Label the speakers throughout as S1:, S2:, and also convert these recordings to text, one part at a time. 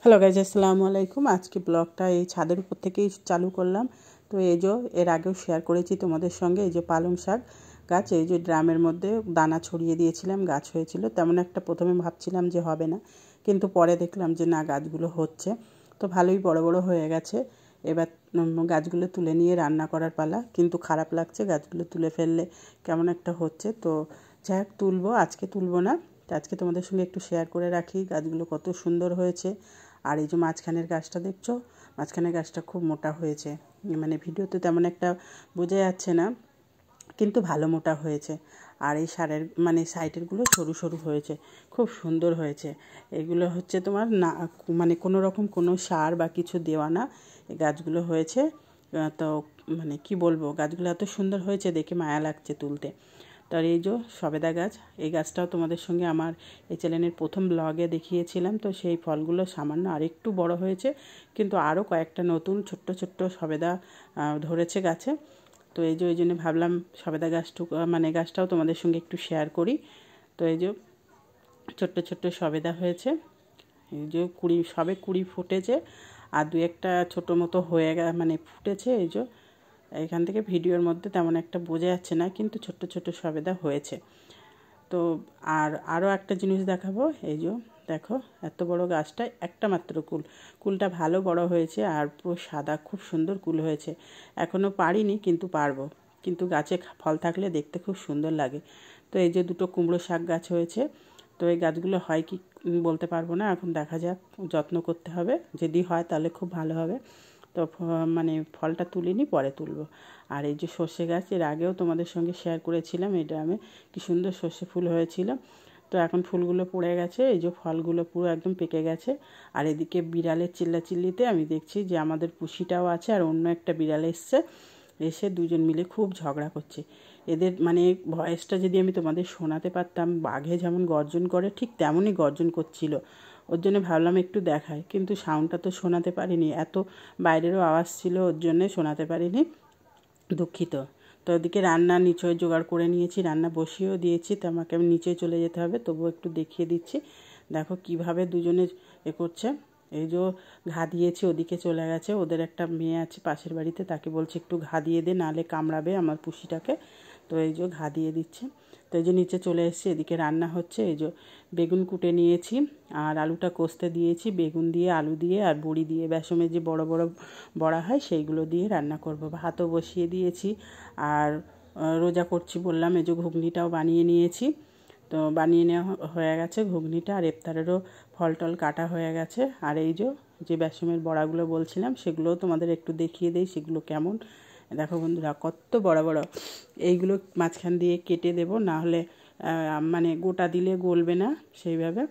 S1: Hello guys, আসসালামু আলাইকুম। আজকে ব্লগটা এই ছাদের উপর থেকেই চালু করলাম। তো এই যে এর আগেও শেয়ার করেছি তোমাদের সঙ্গে, এই যে পালং শাক গাছ, এই যে ড্রামের মধ্যে দানা ছড়িয়ে দিয়েছিলাম, গাছ হয়েছিল। তেমন একটা প্রথমে ভাবছিলাম যে হবে না, কিন্তু পরে দেখলাম যে না, গাছগুলো হচ্ছে। তো ভালোই বড় বড় হয়ে গেছে। এবার গাছগুলো তুলে নিয়ে রান্না করার পালা। কিন্তু খারাপ লাগছে, গাছগুলো তুলে ফেললে কেমন একটা হচ্ছে। তো যাই হোক, তুলবো, আজকে তুলবো না। তো আজকে তোমাদের সঙ্গে একটু শেয়ার করে রাখি গাছগুলো কত সুন্দর হয়েছে। আর এই যে মাঝখানের গাছটা দেখছো, মাঝখানের গাছটা খুব মোটা হয়েছে, মানে ভিডিওতে তেমন একটা বোঝা যাচ্ছে না, কিন্তু ভালো মোটা হয়েছে। আর এই সারের মানে সাইডেরগুলো সরু সরু হয়েছে, খুব সুন্দর হয়েছে। এগুলো হচ্ছে তোমার না, মানে কোনো রকম কোনো সার বা কিছু দেওয়া না, এই গাছগুলো হয়েছে। তো মানে কি বলবো, গাছগুলো এত সুন্দর হয়েছে, দেখে মায়া লাগছে তুলতে। তো আর এই যে সবেদা গাছ, এই গাছটাও তোমাদের সঙ্গে আমার এই চ্যানেলের প্রথম ব্লগে দেখিয়েছিলাম। তো সেই ফলগুলো সামান্য আরেকটু বড় হয়েছে, কিন্তু আরও কয়েকটা নতুন ছোট্ট ছোট্ট সবেদা ধরেছে গাছে। তো এই যে ওই জন্য ভাবলাম সবেদা গাছটুকু মানে গাছটাও তোমাদের সঙ্গে একটু শেয়ার করি। তো এই যে ছোট্ট ছোট্ট সবেদা হয়েছে, এই যে সবে কুড়ি ফুটেছে, আর দু একটা ছোটো মতো হয়ে মানে ফুটেছে। এই যে এখান থেকে ভিডিওর মধ্যে তেমন একটা বোঝা যাচ্ছে না, কিন্তু ছোট্ট ছোট্ট সবেদা হয়েছে। তো আরও একটা জিনিস দেখাবো। এই যে দেখো, এত বড় গাছটা, একটা মাত্র কুলটা ভালো বড় হয়েছে, আর পুরো সাদা, খুব সুন্দর কুল হয়েছে। এখনও পারিনি, কিন্তু পারবো। কিন্তু গাছে ফল থাকলে দেখতে খুব সুন্দর লাগে। তো এই যে দুটো কুমড়ো শাক গাছ হয়েছে। তো এই গাছগুলো হয় কি বলতে পারবো না, এখন দেখা যাক, যত্ন করতে হবে। যদি হয় তাহলে খুব ভালো হবে। তো মানে ফলটা তুলিনি, পরে তুলব। আর এই যে সর্ষে গাছ, এর আগেও তোমাদের সঙ্গে শেয়ার করেছিলাম, এই ড্রামে কি সুন্দর সর্ষে ফুল হয়েছিল। তো এখন ফুলগুলো পড়ে গেছে, এই যে ফলগুলো পুরো একদম পেকে গেছে। আর এদিকে বিড়ালের চিল্লাচিল্লিতে আমি দেখছি যে আমাদের পুষিটাও আছে, আর অন্য একটা বিড়াল এসে দুজন মিলে খুব ঝগড়া করছে। এদের মানে ভয়েসটা যদি আমি তোমাদের শোনাতে পারতাম, বাঘে যেমন গর্জন করে ঠিক তেমনই গর্জন করছিল। ওর জন্য ভাবলাম একটু দেখায়, কিন্তু সাউন্ডটা তো শোনাতে পারিনি, এত বাইরেরও আওয়াজ ছিল, ওর জন্যে শোনাতে পারিনি, দুঃখিত। তো ওদিকে রান্না নিচয় জোগাড় করে নিয়েছি, রান্না বসিয়েও দিয়েছি। তো আমাকে আমি নিচে চলে যেতে হবে, তবুও একটু দেখিয়ে দিচ্ছি। দেখো কিভাবে দুজনে করছে। এই যে ঘা দিয়েছি, ওদিকে চলে গেছে। ওদের একটা মেয়ে আছে পাশের বাড়িতে, তাকে বলছে একটু ঘা দিয়ে দে, নাহলে কামড়াবে আমার পুষিটাকে। তো এই যে ঘা দিয়ে দিচ্ছে। তো এই যে নিচে চলে এসেছি, এদিকে রান্না হচ্ছে। এই যে বেগুন কুটে নিয়েছি, আর আলুটা কষতে দিয়েছি, বেগুন দিয়ে, আলু দিয়ে, আর বড়ি দিয়ে, বেসমের যে বড় বড় বড়া হয় সেইগুলো দিয়ে রান্না করব। ভাতও বসিয়ে দিয়েছি। আর রোজা করছি বললাম, এই যে ঘুগনিটাও বানিয়ে নিয়েছি। তো বানিয়ে নেওয়া হয়ে গেছে ঘুগনিটা, আর ইফতারেরও ফল টল কাটা হয়ে গেছে। আর এই যে বেসমের বড়াগুলো বলছিলাম, সেগুলোও তোমাদের একটু দেখিয়ে দেই সেগুলো কেমন। দেখো বন্ধুরা, কত বড় বড়। এইগুলো মাঝখান দিয়ে কেটে দেব, না হলে মানে গোটা দিলে গলবে না সেইভাবে।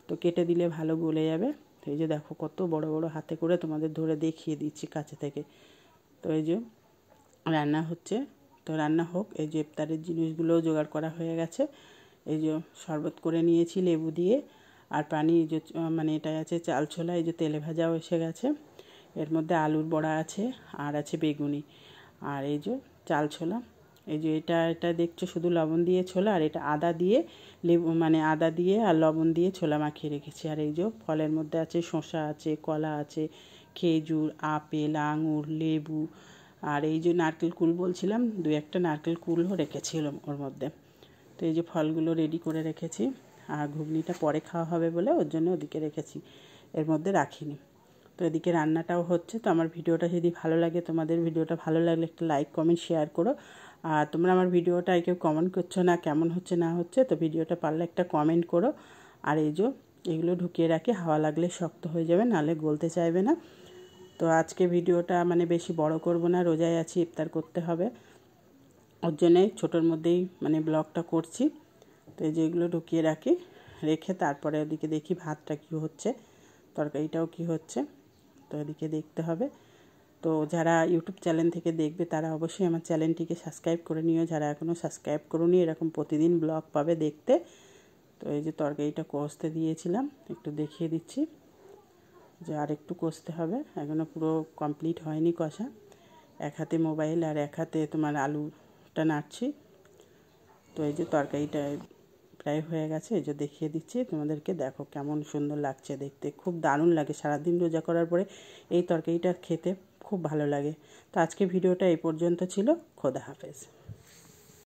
S1: তো কেটে দিলে ভালো গলে যাবে। তো এই যে দেখো কত বড় বড়, হাতে করে তোমাদের ধরে দেখিয়ে দিচ্ছি কাছে থেকে। তো এই যে রান্না হচ্ছে। তো রান্না হোক, এই যে ইফতারের জিনিসগুলোও জোগাড় করা হয়ে গেছে। এই যে শরবত করে নিয়েছি লেবু দিয়ে, আর পানি, এই যে মানে এটা আছে চাল ছোলা, এই যে তেলে ভাজাও এসে গেছে। এর মধ্যে আলুর বড়া আছে, আর আছে বেগুনি, আর এই যে চাল ছোলা। এই যে এটা দেখছো শুধু লবণ দিয়ে ছোলা, আর এটা আদা দিয়ে লেবু, মানে আদা দিয়ে আর লবণ দিয়ে ছোলা মাখিয়ে রেখেছি। আর এই যে ফলের মধ্যে আছে শসা আছে, কলা আছে, খেজুর, আপেল, আঙুর, লেবু, আর এই যে নারকেল কুল বলছিলাম, দু একটা নারকেল কুলও রেখেছিলাম ওর মধ্যে। তো এই যে ফলগুলো রেডি করে রেখেছি। আর ঘুগনিটা পরে খাওয়া হবে বলে ওর জন্য ওদিকে রেখেছি, এর মধ্যে রাখিনি। তো এদিকে রান্নাটাও হচ্ছে। তো আমার ভিডিওটা যদি ভালো লাগে, তোমাদের ভিডিওটা ভালো লাগলে একটা লাইক কমেন্ট শেয়ার করো। আর তোমরা আমার ভিডিওটা কেউ কমেন্ট করছো না, কেমন হচ্ছে না হচ্ছে, তো ভিডিওটা পারলে একটা কমেন্ট করো। আর এই যে এগুলো ঢুকিয়ে রাখি, হাওয়া লাগলে শক্ত হয়ে যাবে, নাহলে গলতে চাইবে না। তো আজকে ভিডিওটা মানে বেশি বড় করব না, রোজায় আছি, ইফতার করতে হবে, ওর জন্যে ছোটোর মধ্যেই মানে ব্লগটা করছি। তো এই যে এগুলো ঢুকিয়ে রাখি, রেখে তারপরে ওদিকে দেখি ভাতটা কী হচ্ছে, তরকারিটাও কী হচ্ছে। তো এদিকে দেখতে হবে। তো যারা ইউটিউব চ্যানেল থেকে দেখবে তারা অবশ্যই আমার চ্যানেলটিকে সাবস্ক্রাইব করে নিও, যারা এখনও সাবস্ক্রাইব করোনি, এরকম প্রতিদিন ব্লগ পাবে দেখতে। তো এই যে তরকারিটা কষতে দিয়েছিলাম, একটু দেখিয়ে দিচ্ছি যে আর একটু কষতে হবে, এখনও পুরো কমপ্লিট হয়নি কষা। এক হাতে মোবাইল আর এক হাতে তোমার আলুটা নাড়ছি। তো এই যে তরকারিটা প্রায় হয়ে গেছে। এই যে দেখিয়ে দিচ্ছি তোমাদেরকে, দেখো কেমন সুন্দর লাগছে দেখতে, খুব দারুণ লাগে। সারাদিন রোজা করার পরে এই তরকারিটা খেতে খুব ভালো লাগে। তো আজকে ভিডিওটা এই পর্যন্ত ছিল। খোদা হাফেজ।